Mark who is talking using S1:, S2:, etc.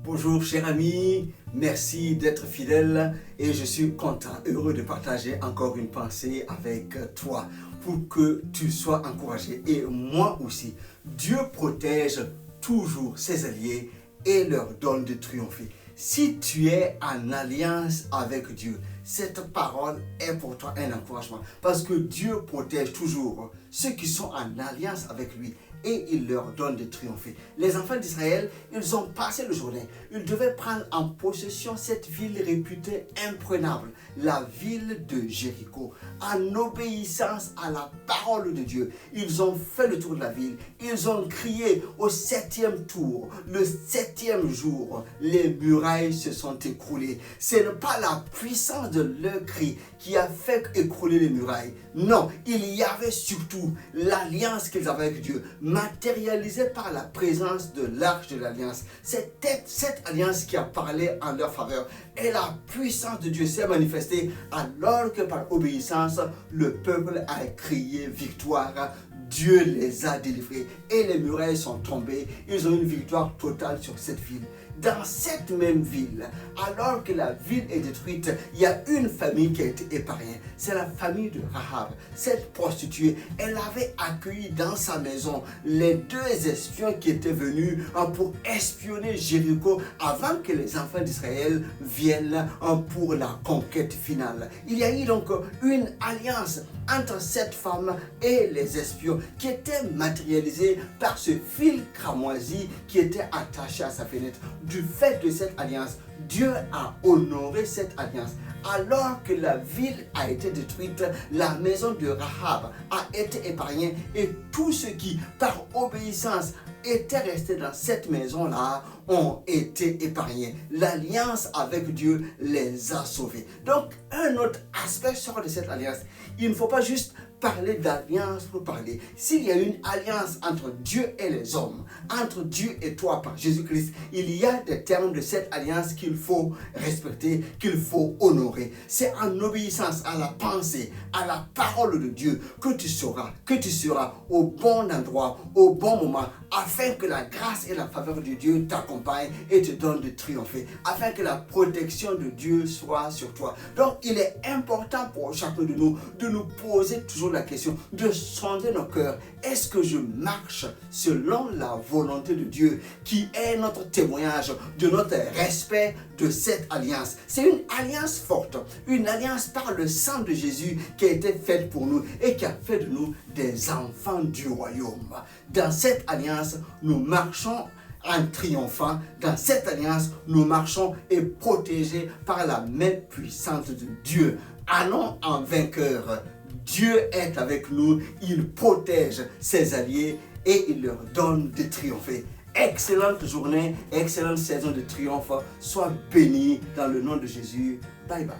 S1: Bonjour cher ami, merci d'être fidèle et je suis content, heureux de partager encore une pensée avec toi pour que tu sois encouragé et moi aussi. Dieu protège toujours ses alliés et leur donne de triompher. Si tu es en alliance avec Dieu, cette parole est pour toi un encouragement parce que Dieu protège toujours ceux qui sont en alliance avec lui et il leur donne de triompher. Les enfants d'Israël, ils ont passé le journée. Ils devaient prendre en possession cette ville réputée imprenable, la ville de Jéricho. En obéissance à la parole de Dieu, ils ont fait le tour de la ville. Ils ont crié au 7e tour, le 7e jour, les murailles se sont écroulées. Ce n'est pas la puissance de leur cri qui a fait écrouler les murailles. Non, il y avait surtout l'alliance qu'ils avaient avec Dieu, matérialisée par la présence de l'arche de l'alliance. C'était cette alliance qui a parlé en leur faveur. Et la puissance de Dieu s'est manifestée alors que par obéissance, le peuple a crié victoire. Dieu les a délivrés et les murailles sont tombées. Ils ont une victoire totale sur cette ville. Dans cette même ville, alors que la ville est détruite, il y a une famille qui a été épargnée. C'est la famille de Rahab. Cette prostituée, elle avait accueilli dans sa maison les 2 espions qui étaient venus pour espionner Jéricho avant que les enfants d'Israël viennent pour la conquête finale. Il y a eu donc une alliance entre cette femme et les espions qui était matérialisée par ce fil cramoisi qui était attaché à sa fenêtre. Du fait de cette alliance, Dieu a honoré cette alliance. Alors que la ville a été détruite, la maison de Rahab a été épargnée et tous ceux qui, par obéissance, étaient restés dans cette maison-là ont été épargnés. L'alliance avec Dieu les a sauvés. Donc, un autre aspect sort de cette alliance. Il ne faut pas juste parler d'alliance pour parler. S'il y a une alliance entre Dieu et les hommes, entre Dieu et toi par Jésus-Christ, il y a des termes de cette alliance qu'il faut respecter, qu'il faut honorer. C'est en obéissance à la pensée, à la parole de Dieu que tu seras au bon endroit, au bon moment, afin que la grâce et la faveur de Dieu t'accompagnent et te donnent de triompher, afin que la protection de Dieu soit sur toi. Donc, il est important pour chacun de nous poser toujours la question, de sonder nos cœurs. Est-ce que je marche selon la volonté de Dieu qui est notre témoignage de notre respect de cette alliance? C'est une alliance forte, une alliance par le sang de Jésus qui a été faite pour nous et qui a fait de nous des enfants du royaume. Dans cette alliance, nous marchons en triomphant. Dans cette alliance, nous marchons et protégés par la main puissante de Dieu. Allons en vainqueur. Dieu est avec nous, il protège ses alliés et il leur donne de triompher. Excellente journée, excellente saison de triomphe. Sois béni dans le nom de Jésus. Bye bye.